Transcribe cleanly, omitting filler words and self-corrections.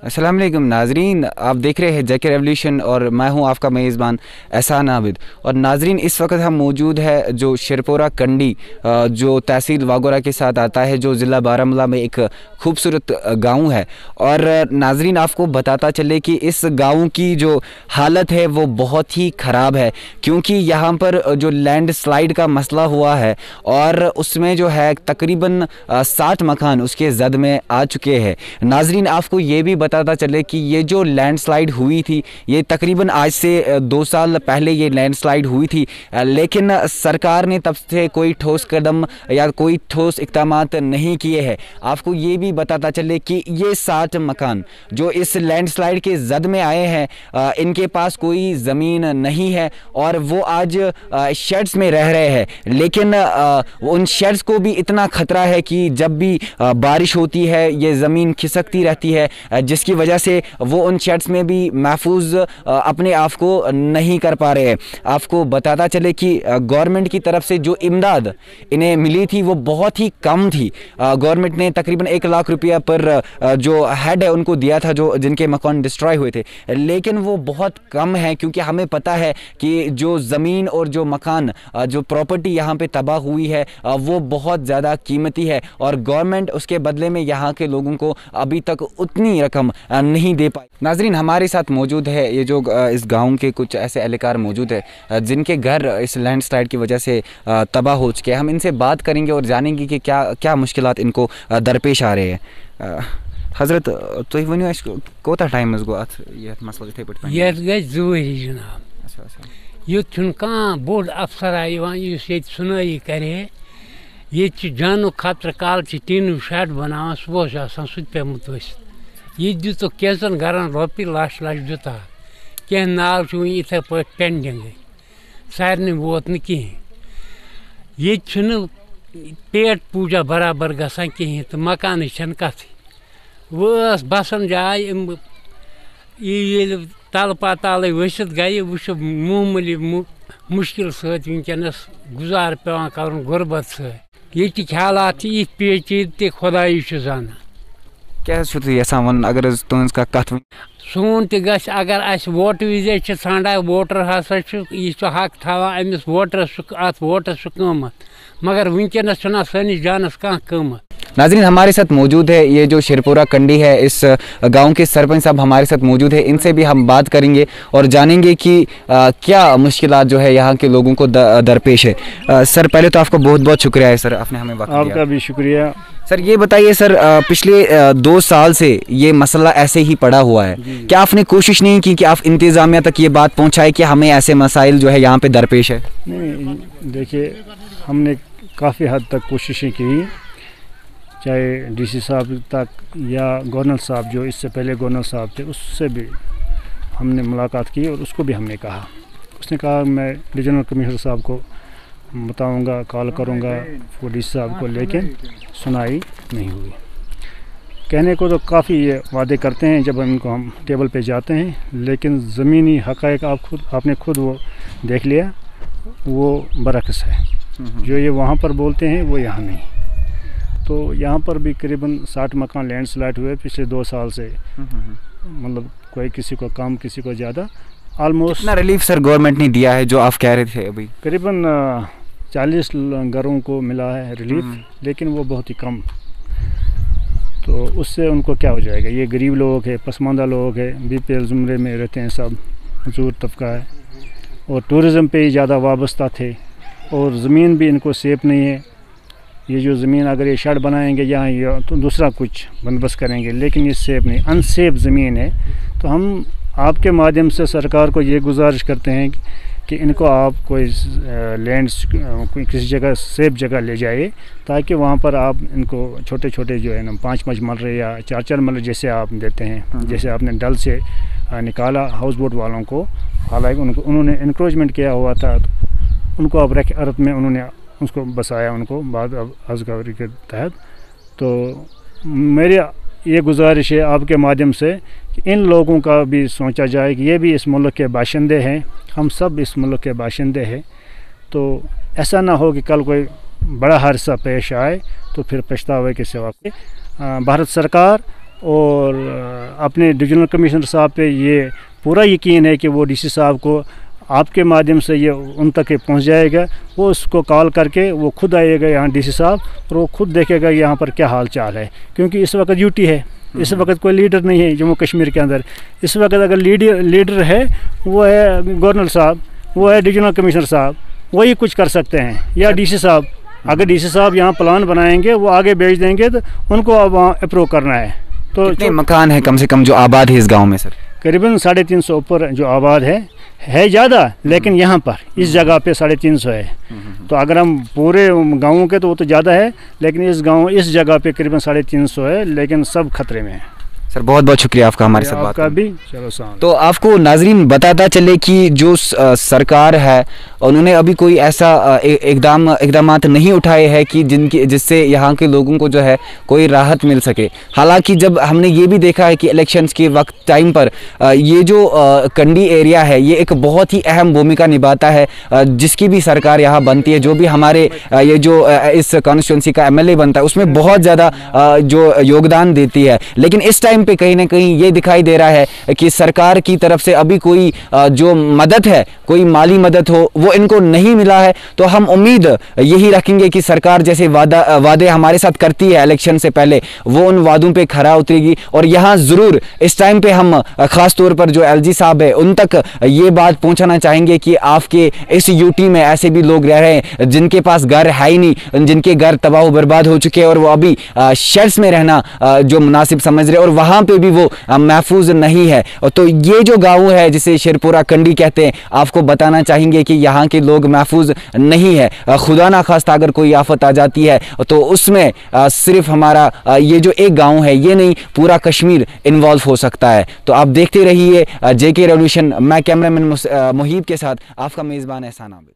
अस्सलाम वालेकुम नाजरीन, आप देख रहे हैं जेके रेवोल्यूशन और मैं हूं आपका मेज़बान एहसान आबिद। और नाजरीन, इस वक्त हम मौजूद है जो शिरपुरा कंडी जो तहसील वागोरा के साथ आता है, जो ज़िला बारामूला में एक खूबसूरत गांव है। और नाजरीन, आपको बताता चले कि इस गांव की जो हालत है वो बहुत ही ख़राब है, क्योंकि यहाँ पर जो लैंड स्लाइड का मसला हुआ है और उसमें जो है तकरीबन 60 मकान उसके जद में आ चुके हैं। नाजरीन, आपको ये भी बताता चले कि ये जो लैंडस्लाइड हुई थी ये तकरीबन आज से 2 साल पहले ये लैंडस्लाइड हुई थी, लेकिन सरकार ने तब से कोई ठोस कदम या कोई ठोस इक़दामात नहीं किए हैं। आपको ये भी बताता चले कि ये 60 मकान जो इस लैंडस्लाइड के जद में आए हैं, इनके पास कोई ज़मीन नहीं है और वो आज शेड्स में रह रहे हैं। लेकिन उन शेड्स को भी इतना ख़तरा है कि जब भी बारिश होती है ये ज़मीन खिसकती रहती है, जिसकी वजह से वो उन शेड्स में भी महफूज अपने आप को नहीं कर पा रहे हैं। आपको बताता चले कि गवर्नमेंट की तरफ से जो इमदाद इन्हें मिली थी वो बहुत ही कम थी। गवर्नमेंट ने तकरीबन 1 लाख रुपया पर जो हेड है उनको दिया था, जो जिनके मकान डिस्ट्रॉय हुए थे, लेकिन वो बहुत कम है, क्योंकि हमें पता है कि जो ज़मीन और जो मकान जो प्रॉपर्टी यहाँ पे तबाह हुई है वो बहुत ज़्यादा कीमती है और गवर्नमेंट उसके बदले में यहाँ के लोगों को अभी तक उतनी रकम नहीं दे पाई। नाजरीन, हमारे साथ मौजूद है ये जो इस गांव के कुछ ऐसे एहलकार मौजूद है जिनके घर इस लैंडस्लाइड की वजह से तबाह हो चुके हैं। हम इनसे बात करेंगे और जानेंगे कि क्या क्या मुश्किलात इनको दरपेश आ रहे हैं। हजरत, तुम वन कोता टाइम गो अत ये मसला इथे पे ये गई 2 वरी जनाब। अच्छा ये कह बोड़ अफसर ये सुनाई करे ये जानो खतर काल टीन शेड बनान सुबह सह पेमुत ये दित कैंचन गरन रोपी लाख दिता कह नाव इथे पे पेंडिंग सारे वोत न कहें ये पेट पूजा बराबर गसान कहें तो मकान कथ वस बसान जाए ये तल पाताल वसित गई वो मामूली मुश्किल सनस गुजार पेवान कर गुरबत सत हालात ये पेचीद खुदाई जाना क्या वन अगर तुज कत सोन तस अगर वोट विजे ाना वोटर हसा यह हक थवान अमिस वोटरस अत वोटस कीमत, मगर वनकस सनिस जानस कह कीमत। नाज़रीन, हमारे साथ मौजूद है ये जो शिरपुरा कंडी है, इस गांव के सरपंच साहब हमारे साथ मौजूद है। इनसे भी हम बात करेंगे और जानेंगे कि क्या मुश्किलात जो है यहाँ के लोगों को दरपेश है। सर, पहले तो आपका बहुत बहुत शुक्रिया है सर, आपने हमें वक्त दिया। आपका भी शुक्रिया। सर, ये बताइए सर, पिछले 2 साल से ये मसला ऐसे ही पड़ा हुआ है, क्या आपने कोशिश नहीं की कि आप इंतज़ामिया तक ये बात पहुँचाए कि हमें ऐसे मसाइल जो है यहाँ पे दरपेश है? नहीं, देखिए, हमने काफ़ी हद तक कोशिशें की, चाहे डीसी साहब तक या गवर्नर साहब, जो इससे पहले गवर्नर साहब थे, उससे भी हमने मुलाकात की और उसको भी हमने कहा। उसने कहा मैं रीजनल कमिश्नर साहब को बताऊंगा, कॉल करूंगा डीसी साहब को, लेकिन सुनाई नहीं हुई। कहने को तो काफ़ी ये वादे करते हैं जब इनको हम टेबल पे जाते हैं, लेकिन ज़मीनी हक़ाइक़ आपने खुद वो देख लिया, वो बरक्स है। जो ये वहाँ पर बोलते हैं वो यहाँ नहीं। तो यहाँ पर भी करीबन 60 मकान लैंडस्लाइड हुए पिछले 2 साल से। मतलब कोई किसी को कम, किसी को ज़्यादा। ऑलमोस्ट कितना रिलीफ सर गवर्नमेंट ने दिया है जो आप कह रहे थे अभी? करीबन 40 घरों को मिला है रिलीफ, लेकिन वो बहुत ही कम। तो उससे उनको क्या हो जाएगा? ये गरीब लोग हैं, पसमानदा लोग हैं, BPL ज़ुमरे में रहते हैं, सब मजदूर तबका है और टूरिज़म पे ही ज़्यादा वाबस्ता थे और ज़मीन भी इनको सेफ नहीं है। ये जो ज़मीन अगर ये शेड बनाएंगे यहाँ ये तो दूसरा कुछ बंदोबस्त करेंगे, लेकिन ये सेफ नहीं, अनसेफ ज़मीन है। तो हम आपके माध्यम से सरकार को ये गुजारिश करते हैं कि इनको आप कोई लैंड किसी जगह सेफ जगह ले जाइए, ताकि वहाँ पर आप इनको छोटे छोटे जो है ना 5-5 मरले या 4-4 मरले जैसे आप देते हैं, जैसे आपने डल से निकाला हाउस बोट वालों को, हालांकि उन्होंने इंक्रोचमेंट किया हुआ था, तो उनको अब रख अर्थ में उन्होंने उसको बसाया, उनको बाद अब अज़गवरी के तहत। तो मेरी ये गुजारिश है आपके माध्यम से कि इन लोगों का भी सोचा जाए कि ये भी इस मुल्क के बाशिंदे हैं, हम सब इस मुल्क के बाशिंदे हैं। तो ऐसा ना हो कि कल कोई बड़ा हादसा पेश आए तो फिर पछतावे के सिवा। भारत सरकार और अपने डिविजनल कमिश्नर साहब पे ये पूरा यकीन है कि वो डीसी साहब को आपके माध्यम से ये उन तक पहुंच जाएगा। वो उसको कॉल करके वो खुद आएगा यहाँ डीसी साहब, और वो खुद देखेगा यहाँ पर क्या हाल चाल है, क्योंकि इस वक्त ड्यूटी है, इस वक्त कोई लीडर नहीं है जम्मू कश्मीर के अंदर। इस वक्त अगर लीडर है वो है गवर्नर साहब, वो है डिविजनल कमिश्नर साहब, वही कुछ कर सकते हैं, या डीसी साहब। अगर डीसी साहब यहाँ प्लान बनाएंगे, वो आगे भेज देंगे, तो उनको अब वहाँ अप्रूव करना है। तो कितने मकान है कम से कम जो आबाद है इस गांव में सर? करीबन 350 ऊपर जो आबाद है ज़्यादा, लेकिन यहाँ पर इस जगह पे 350 है। तो अगर हम पूरे गाँवों के तो वो तो ज़्यादा है, लेकिन इस जगह पे करीबन 350 है, लेकिन सब खतरे में है। सर बहुत बहुत शुक्रिया आपका हमारे साथ बात करने का भी। चलो तो आपको नाजरीन बताता चले कि जो सरकार है उन्होंने अभी कोई ऐसा इकदामात नहीं उठाए हैं कि जिससे यहाँ के लोगों को जो है कोई राहत मिल सके। हालांकि जब हमने ये भी देखा है कि इलेक्शंस के वक्त टाइम पर ये जो कंडी एरिया है ये एक बहुत ही अहम भूमिका निभाता है, जिसकी भी सरकार यहाँ बनती है, जो भी हमारे ये जो इस कॉन्स्टिट्यूंसी का MLA बनता है उसमें बहुत ज़्यादा जो योगदान देती है। लेकिन इस टाइम पे कहीं ना कहीं ये दिखाई दे रहा है कि सरकार की तरफ से अभी कोई जो मदद है, कोई माली मदद हो, वो इनको नहीं मिला है। तो हम उम्मीद यही रखेंगे कि सरकार जैसे वादे हमारे साथ करती है इलेक्शन से पहले, वो उन वादों पे खरा उतरेगी। और यहाँ ज़रूर इस टाइम पे हम ख़ास तौर पर जो LG साहब है उन तक ये बात पहुँचाना चाहेंगे कि आपके इस UT में ऐसे भी लोग रह रहे हैं जिनके पास घर है ही नहीं, जिनके घर तबाह बर्बाद हो चुके हैं, और वो अभी शेड्स में रहना जो मुनासिब समझ रहे हैं, और वहाँ पे भी वो महफूज नहीं है। तो ये जो गाँव है जिसे शेरपुरा कंडी कहते हैं, आपको बताना चाहेंगे कि यहाँ के लोग महफूज नहीं है। खुदा ना खास्ता अगर कोई आफत आ जाती है तो उसमें सिर्फ हमारा ये जो एक गाँव है ये नहीं, पूरा कश्मीर इन्वॉल्व हो सकता है। तो आप देखते रहिए JK रेवोल्यूशन। मैं कैमरामैन मुहीब के साथ आपका मेज़बान एहसान आबिद।